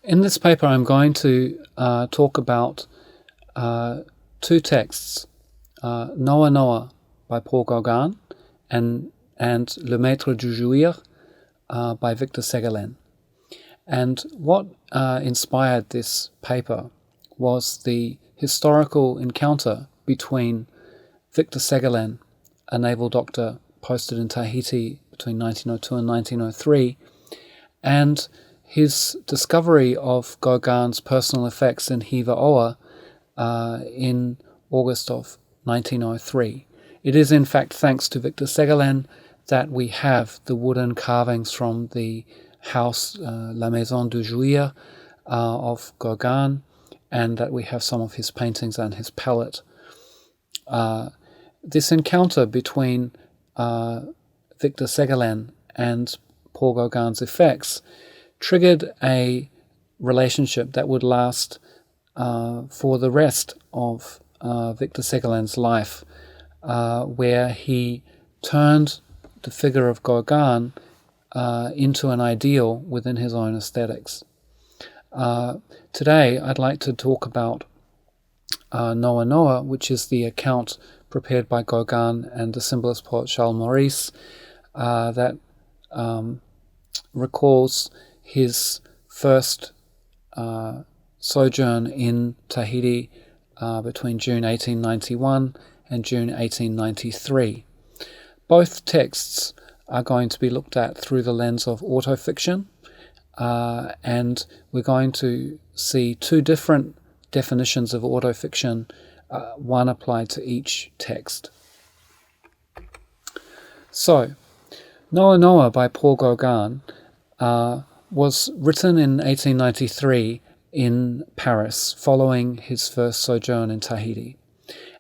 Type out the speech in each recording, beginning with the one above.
In this paper, I'm going to talk about two texts, Noa Noa by Paul Gauguin and Le Maître-du-jouir by Victor Segalen. And what inspired this paper was the historical encounter between Victor Segalen, a naval doctor posted in Tahiti between 1902 and 1903, and his discovery of Gauguin's personal effects in Hiva Oa in August of 1903. It is in fact thanks to Victor Segalen that we have the wooden carvings from the house La Maison-du-Jouir of Gauguin, and that we have some of his paintings and his palette. This encounter between Victor Segalen and Paul Gauguin's effects triggered a relationship that would last for the rest of Victor Segalen's life, where he turned the figure of Gauguin into an ideal within his own aesthetics. Today, I'd like to talk about Noa Noa, which is the account prepared by Gauguin and the symbolist poet Charles Maurice that recalls his first sojourn in Tahiti between June 1891 and June 1893. Both texts are going to be looked at through the lens of autofiction, and we're going to see two different definitions of autofiction, one applied to each text. So, Noa Noa by Paul Gauguin was written in 1893 in Paris following his first sojourn in Tahiti.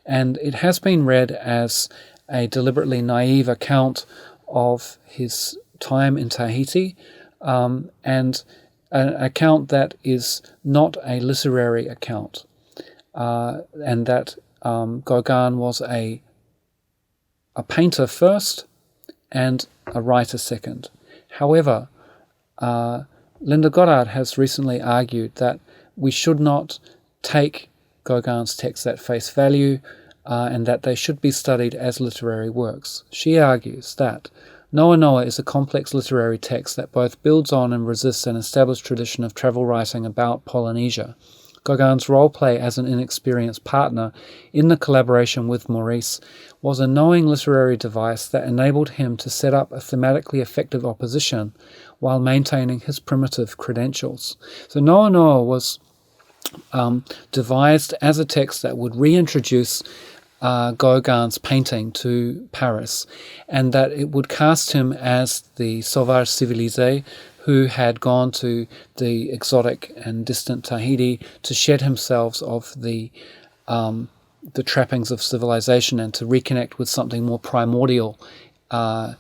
And it has been read as a deliberately naive account of his time in Tahiti, and an account that is not a literary account, and that Gauguin was a painter first and a writer second. However, Linda Goddard has recently argued that we should not take Gauguin's texts at face value, and that they should be studied as literary works. She argues that Noa Noa is a complex literary text that both builds on and resists an established tradition of travel writing about Polynesia. Gauguin's role play as an inexperienced partner in the collaboration with Maurice was a knowing literary device that enabled him to set up a thematically effective opposition while maintaining his primitive credentials. So Noa Noa was devised as a text that would reintroduce Gauguin's painting to Paris, and that it would cast him as the sauvage civilisé who had gone to the exotic and distant Tahiti to shed himself of the trappings of civilization and to reconnect with something more primordial, a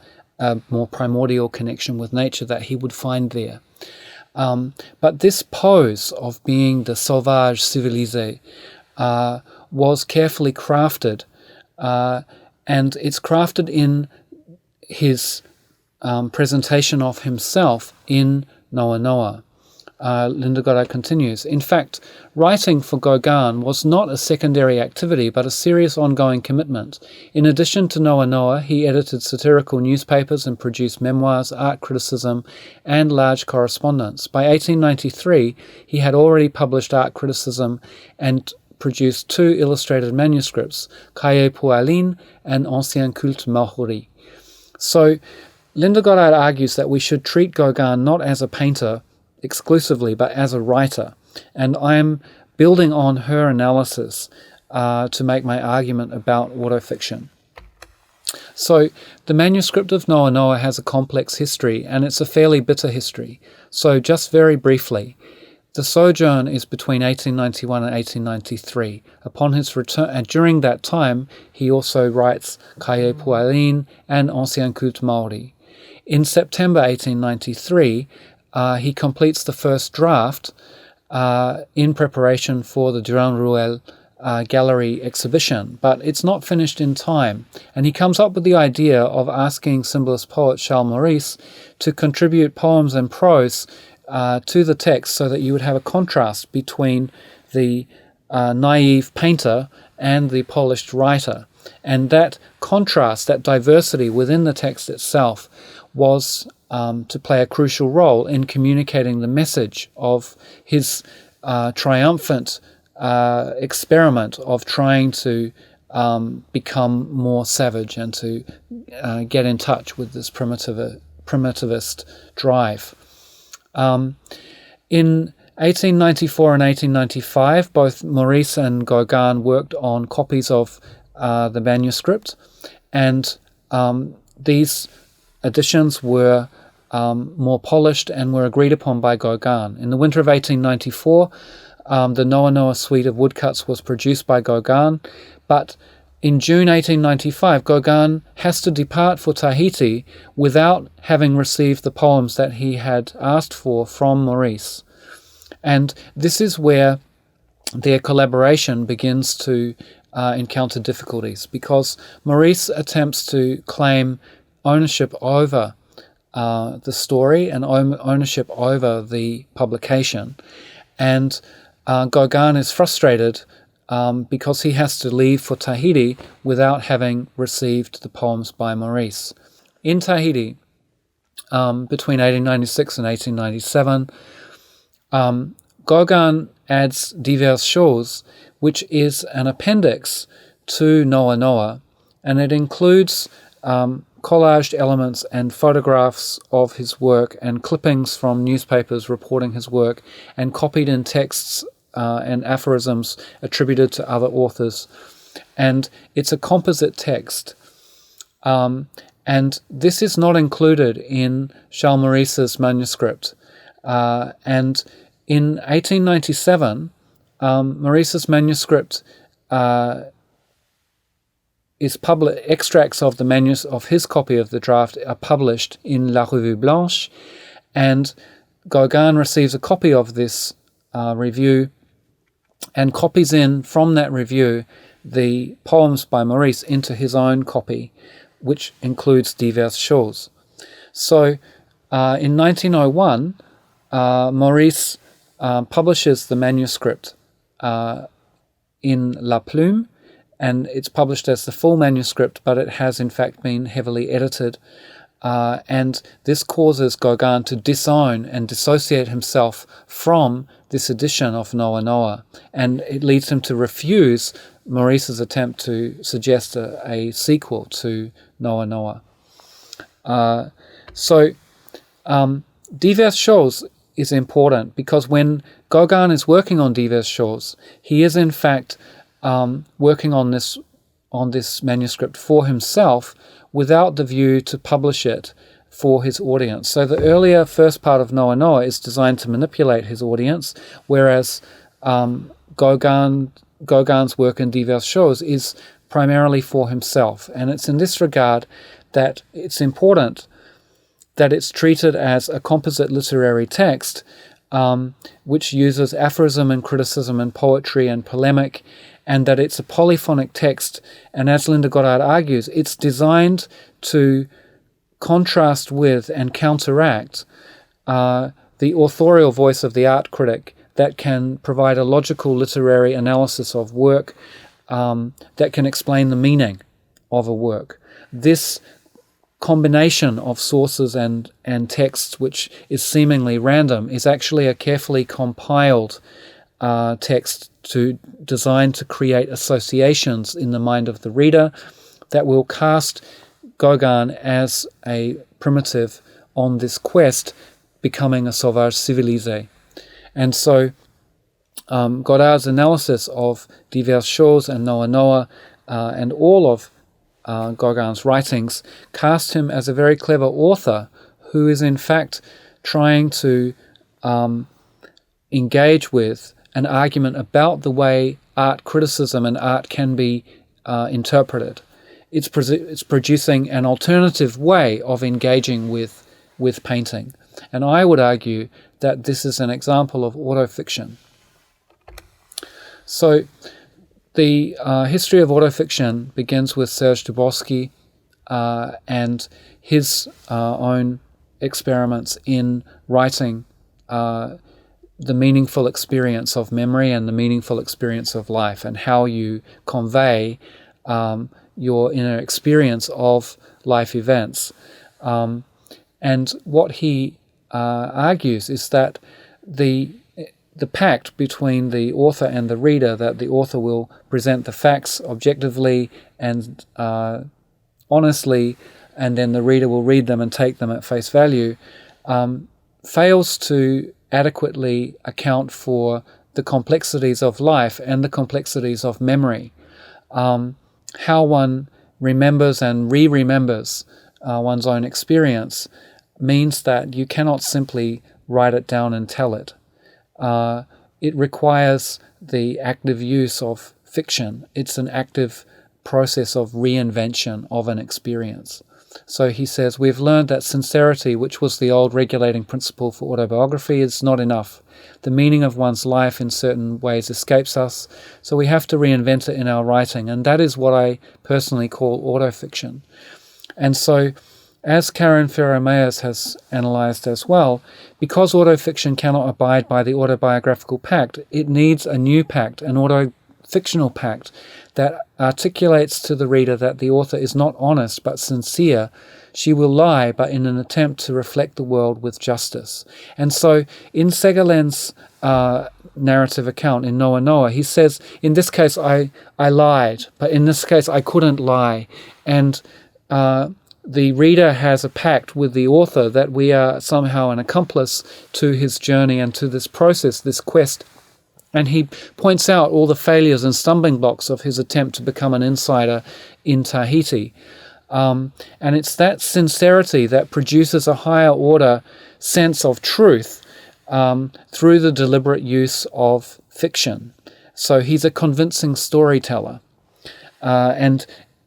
more primordial connection with nature that he would find there. But this pose of being the sauvage civilisé was carefully crafted, and it's crafted in his presentation of himself in Noa Noa. Linda Goddard continues, in fact, writing for Gauguin was not a secondary activity but a serious ongoing commitment. In addition to Noa Noa, he edited satirical newspapers and produced memoirs, art criticism, and large correspondence. By 1893, he had already published art criticism and produced two illustrated manuscripts, Cahiers pour Aline and Ancien Culte Maori. So, Linda Goddard argues that we should treat Gauguin not as a painter exclusively, but as a writer. And I'm building on her analysis to make my argument about autofiction. So the manuscript of Noa Noa has a complex history, and it's a fairly bitter history. So just very briefly, the sojourn is between 1891 and 1893. Upon his return, and during that time, he also writes Cahiers pour Aline and Ancien Culte Maori. In September 1893, he completes the first draft in preparation for the Durand-Ruel gallery exhibition, but it's not finished in time, and he comes up with the idea of asking symbolist poet Charles Maurice to contribute poems and prose to the text so that you would have a contrast between the naive painter and the polished writer. And that contrast, that diversity within the text itself was to play a crucial role in communicating the message of his triumphant experiment of trying to become more savage and to get in touch with this primitivist drive. In 1894 and 1895, both Maurice and Gauguin worked on copies of the manuscript, and these editions were more polished and were agreed upon by Gauguin. In the winter of 1894, the Noa Noa suite of woodcuts was produced by Gauguin, but in June 1895, Gauguin has to depart for Tahiti without having received the poems that he had asked for from Maurice. And this is where their collaboration begins to encounter difficulties, because Maurice attempts to claim ownership over the story and ownership over the publication. And Gauguin is frustrated because he has to leave for Tahiti without having received the poems by Maurice. In Tahiti, between 1896 and 1897, Gauguin adds Divers Choses, which is an appendix to Noa Noa, and it includes collaged elements and photographs of his work and clippings from newspapers reporting his work, and copied in texts and aphorisms attributed to other authors. And it's a composite text. And this is not included in Charles Maurice's manuscript. And in 1897, Maurice's manuscript is extracts of of his copy of the draft are published in La Revue Blanche, and Gauguin receives a copy of this review and copies in from that review the poems by Maurice into his own copy, which includes Divers Choses. So in 1901, Maurice publishes the manuscript in La Plume, and it's published as the full manuscript, but it has in fact been heavily edited. And this causes Gauguin to disown and dissociate himself from this edition of Noa Noa, and it leads him to refuse Maurice's attempt to suggest a sequel to Noa Noa. So Divers Choses is important because when Gauguin is working on Divers Choses, he is in fact working on this manuscript for himself without the view to publish it for his audience. So the earlier first part of Noa Noa is designed to manipulate his audience, whereas Gauguin's work in Divers Choses is primarily for himself. And it's in this regard that it's important that it's treated as a composite literary text, which uses aphorism and criticism and poetry and polemic, and that it's a polyphonic text. And as Linda Goddard argues, it's designed to contrast with and counteract the authorial voice of the art critic that can provide a logical literary analysis of work, that can explain the meaning of a work. This combination of sources and texts, which is seemingly random, is actually a carefully compiled text designed to create associations in the mind of the reader that will cast Gauguin as a primitive on this quest, becoming a sauvage civilisé. And so Goddard's analysis of Divers Choses and Noa Noa and all of Gauguin's writings cast him as a very clever author who is in fact trying to engage with an argument about the way art criticism and art can be interpreted. It's producing an alternative way of engaging with painting. And I would argue that this is an example of autofiction. So the history of autofiction begins with Serge Dubosky and his own experiments in writing the meaningful experience of memory and the meaningful experience of life, and how you convey your inner experience of life events. And what he argues is that the pact between the author and the reader, that the author will present the facts objectively and honestly, and then the reader will read them and take them at face value, fails to adequately account for the complexities of life and the complexities of memory. How one remembers and re-remembers one's own experience means that you cannot simply write it down and tell it. It requires the active use of fiction. It's an active process of reinvention of an experience. So he says, we've learned that sincerity, which was the old regulating principle for autobiography, is not enough. The meaning of one's life in certain ways escapes us, so we have to reinvent it in our writing, and that is what I personally call autofiction. And so, as Karen Ferrer-Meyers has analysed as well, because autofiction cannot abide by the autobiographical pact, it needs a new pact, an autofictional pact, that articulates to the reader that the author is not honest but sincere. She will lie, but in an attempt to reflect the world with justice. And so in Segalen's narrative account in Noa Noa, he says, in this case I lied, but in this case I couldn't lie. And the reader has a pact with the author that we are somehow an accomplice to his journey and to this process, this quest. And he points out all the failures and stumbling blocks of his attempt to become an insider in Tahiti. And it's that sincerity that produces a higher order sense of truth through the deliberate use of fiction. So he's a convincing storyteller. And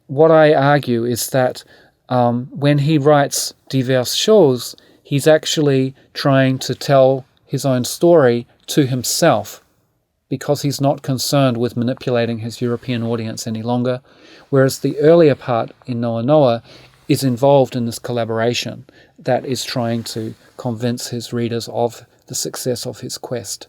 what I argue is that when he writes diverses choses, he's actually trying to tell his own story to himself, because he's not concerned with manipulating his European audience any longer, whereas the earlier part in Noa Noa is involved in this collaboration that is trying to convince his readers of the success of his quest.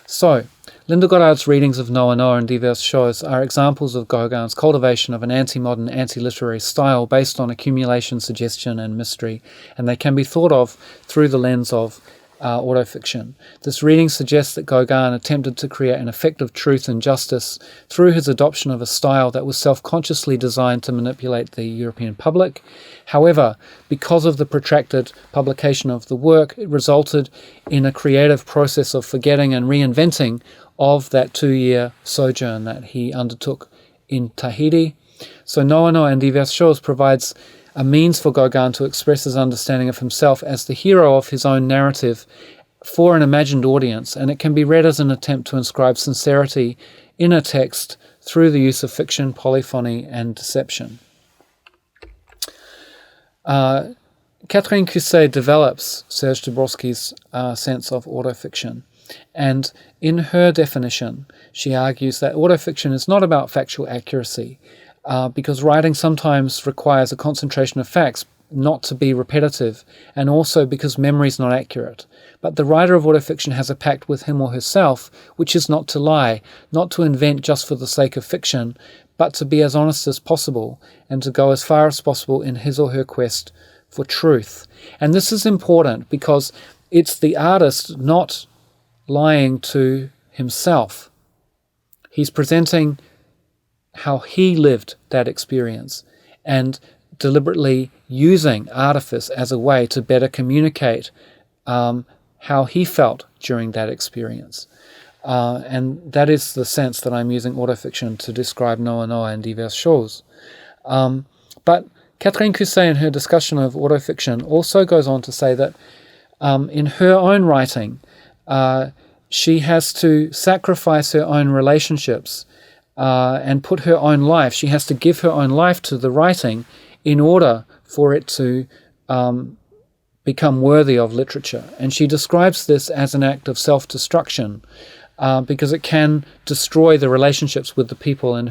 So, Linda Goddard's readings of Noa Noa and diverses choses are examples of Gauguin's cultivation of an anti-modern, anti-literary style based on accumulation, suggestion, and mystery, and they can be thought of through the lens of autofiction. This reading suggests that Gauguin attempted to create an effect of truth and justice through his adoption of a style that was self-consciously designed to manipulate the European public. However, because of the protracted publication of the work, it resulted in a creative process of forgetting and reinventing of that 2-year sojourn that he undertook in Tahiti. So Noa Noa and diverses choses provides a means for Gauguin to express his understanding of himself as the hero of his own narrative for an imagined audience, and it can be read as an attempt to inscribe sincerity in a text through the use of fiction, polyphony, and deception. Catherine Cusset develops Serge Dabrowski's sense of autofiction, and in her definition, she argues that autofiction is not about factual accuracy, because writing sometimes requires a concentration of facts not to be repetitive, and also because memory is not accurate. But the writer of autofiction has a pact with him or herself, which is not to lie, not to invent just for the sake of fiction, but to be as honest as possible, and to go as far as possible in his or her quest for truth. And this is important because it's the artist not lying to himself. He's presenting how he lived that experience and deliberately using artifice as a way to better communicate how he felt during that experience. And that is the sense that I'm using autofiction to describe Noa Noa and diverses choses. But Catherine Cusset, in her discussion of autofiction, also goes on to say that in her own writing, she has to sacrifice her own relationships and put her own life. She has to give her own life to the writing in order for it to become worthy of literature. And she describes this as an act of self-destruction because it can destroy the relationships with the people in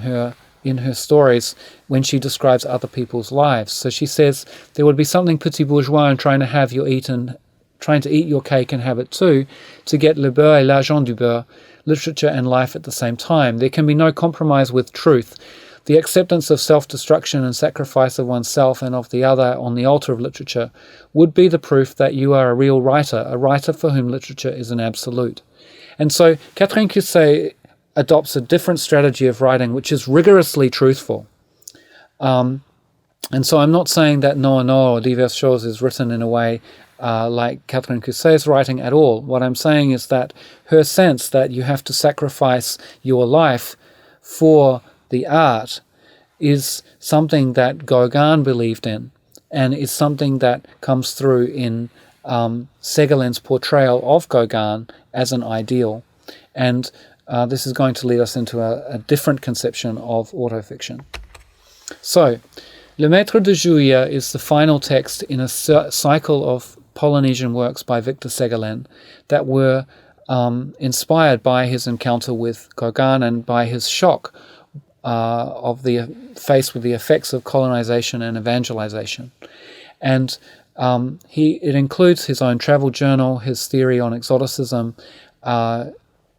her stories when she describes other people's lives. So she says there would be something petit bourgeois in trying to have your trying to eat your cake and have it too, to get le beurre et l'argent du beurre, literature and life at the same time. There can be no compromise with truth. The acceptance of self-destruction and sacrifice of oneself and of the other on the altar of literature would be the proof that you are a real writer, a writer for whom literature is an absolute. And so Catherine Cusset adopts a different strategy of writing, which is rigorously truthful. And so I'm not saying that Noa Noa or Diverses Choses is written in a way like Catherine Cusset's writing at all. What I'm saying is that her sense that you have to sacrifice your life for the art is something that Gauguin believed in, and is something that comes through in Segalen's portrayal of Gauguin as an ideal. And this is going to lead us into a different conception of autofiction. So, Le Maître-du-jouir is the final text in a cycle of Polynesian works by Victor Segalen that were inspired by his encounter with Gauguin and by his shock faced with the effects of colonization and evangelization. And it includes his own travel journal, his theory on exoticism,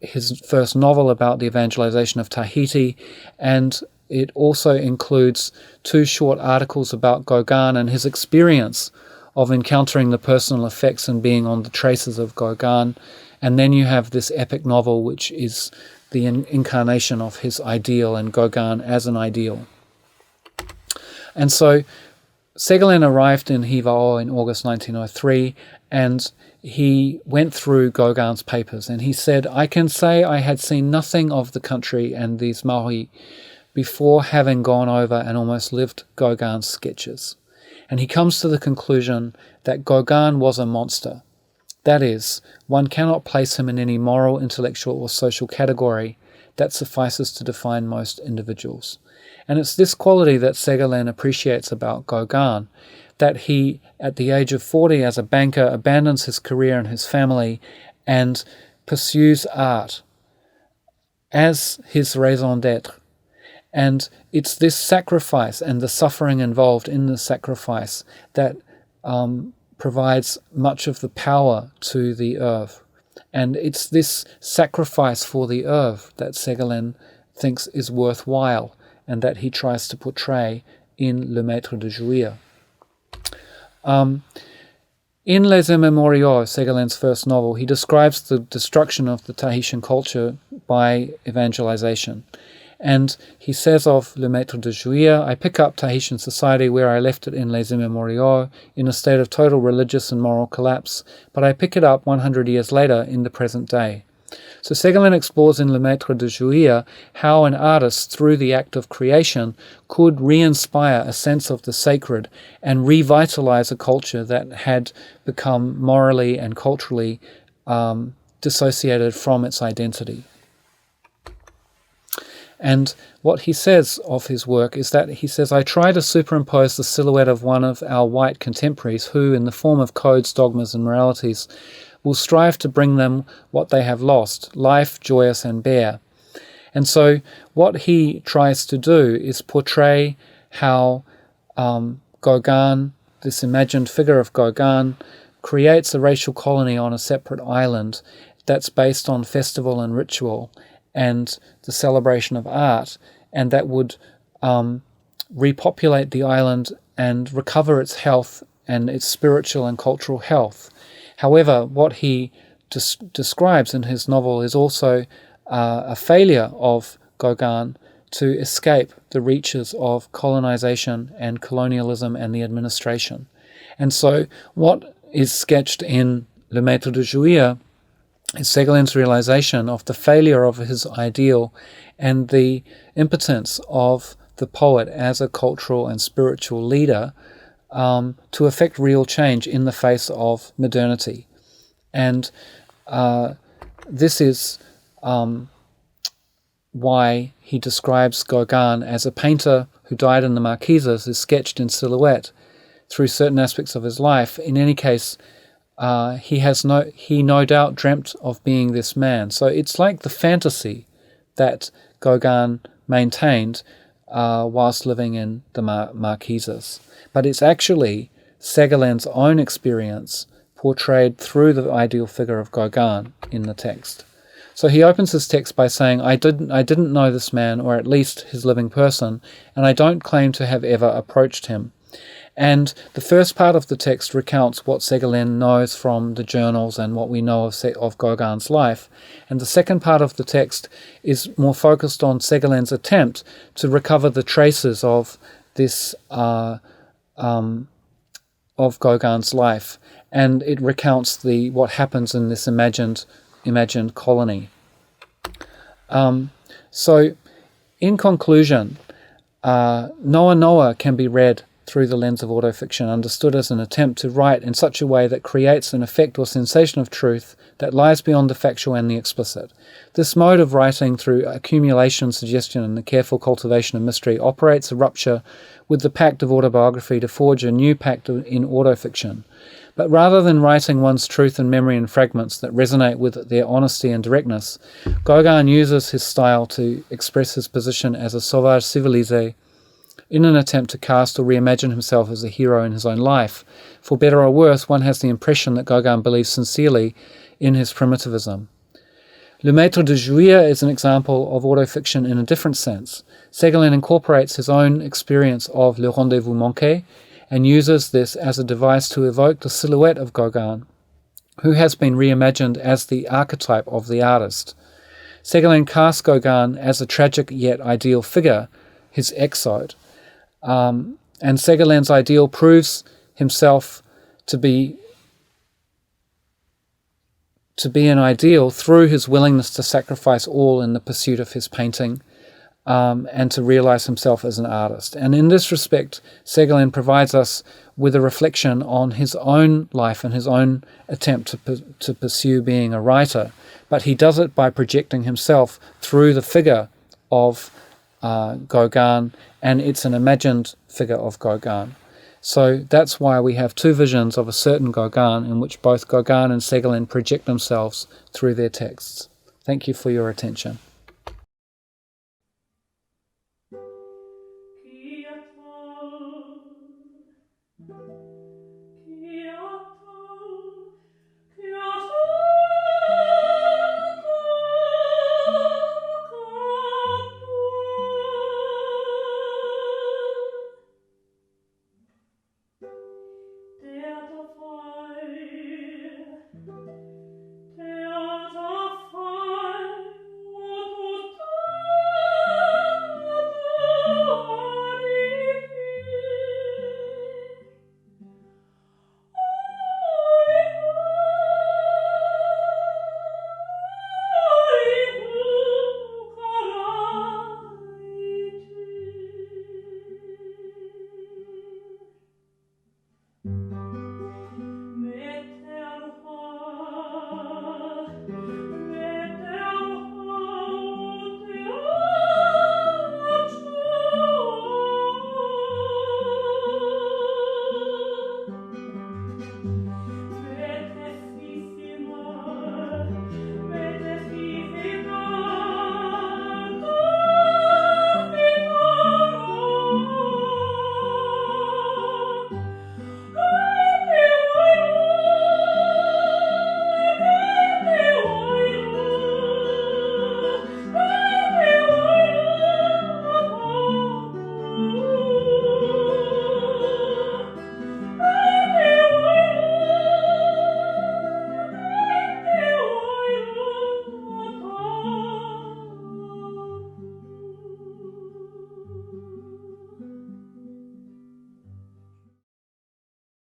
his first novel about the evangelization of Tahiti, and it also includes 2 short articles about Gauguin and his experience of encountering the personal effects and being on the traces of Gauguin. And then you have this epic novel, which is the incarnation of his ideal and Gauguin as an ideal. And so Segalen arrived in Hivao in August 1903, and he went through Gauguin's papers, and he said, "I can say I had seen nothing of the country and these Maori before having gone over and almost lived Gauguin's sketches." And he comes to the conclusion that Gauguin was a monster. That is, one cannot place him in any moral, intellectual, or social category that suffices to define most individuals. And it's this quality that Segalen appreciates about Gauguin, that he, at the age of 40 as a banker, abandons his career and his family and pursues art as his raison d'être. And it's this sacrifice and the suffering involved in the sacrifice that provides much of the power to the oeuvre. And it's this sacrifice for the oeuvre that Segalen thinks is worthwhile and that he tries to portray in Le Maître-du-jouir. In Les Immémoriaux, Segalen's first novel, he describes the destruction of the Tahitian culture by evangelization. And he says of Le Maître-du-jouir, "I pick up Tahitian society where I left it in Les Immémoriaux, in a state of total religious and moral collapse, but I pick it up 100 years later in the present day." So Segalen explores in Le Maître-du-jouir how an artist, through the act of creation, could re-inspire a sense of the sacred and revitalize a culture that had become morally and culturally dissociated from its identity. And what he says of his work is that he says, "I try to superimpose the silhouette of one of our white contemporaries who, in the form of codes, dogmas, and moralities, will strive to bring them what they have lost, life, joyous and bare." And so what he tries to do is portray how Gauguin, this imagined figure of Gauguin, creates a racial colony on a separate island that's based on festival and ritual and the celebration of art, and that would repopulate the island and recover its health and its spiritual and cultural health. However, what he describes in his novel is also a failure of Gauguin to escape the reaches of colonization and colonialism and the administration. And so what is sketched in Le Maître-du-jouir is Segalen's realization of the failure of his ideal and the impotence of the poet as a cultural and spiritual leader to effect real change in the face of modernity. And this is why he describes Gauguin as a painter who died in the Marquesas, is sketched in silhouette through certain aspects of his life. In any case, he no doubt dreamt of being this man. So it's like the fantasy that Gauguin maintained whilst living in the Marquesas. But it's actually Segalen's own experience portrayed through the ideal figure of Gauguin in the text. So he opens his text by saying, I didn't know this man, or at least his living person, and I don't claim to have ever approached him. And the first part of the text recounts what Segalen knows from the journals and what we know of Gauguin's life. And the second part of the text is more focused on Segalen's attempt to recover the traces of this of Gauguin's life. And it recounts what happens in this imagined colony. So, in conclusion, Noa Noa can be read through the lens of autofiction, understood as an attempt to write in such a way that creates an effect or sensation of truth that lies beyond the factual and the explicit. This mode of writing through accumulation, suggestion, and the careful cultivation of mystery operates a rupture with the pact of autobiography to forge a new pact in autofiction. But rather than writing one's truth and memory in fragments that resonate with their honesty and directness, Gauguin uses his style to express his position as a sauvage civilisé in an attempt to cast or reimagine himself as a hero in his own life. For better or worse, one has the impression that Gauguin believes sincerely in his primitivism. Le Maître-du-jouir is an example of autofiction in a different sense. Segalen incorporates his own experience of Le Rendezvous Manqué and uses this as a device to evoke the silhouette of Gauguin, who has been reimagined as the archetype of the artist. Segalen casts Gauguin as a tragic yet ideal figure, his exote, and Segalen's ideal proves himself to be an ideal through his willingness to sacrifice all in the pursuit of his painting, and to realize himself as an artist. And in this respect, Segalen provides us with a reflection on his own life and his own attempt to pursue being a writer. But he does it by projecting himself through the figure of Gauguin, and it's an imagined figure of Gauguin. So that's why we have two visions of a certain Gauguin in which both Gauguin and Segalen project themselves through their texts. Thank you for your attention.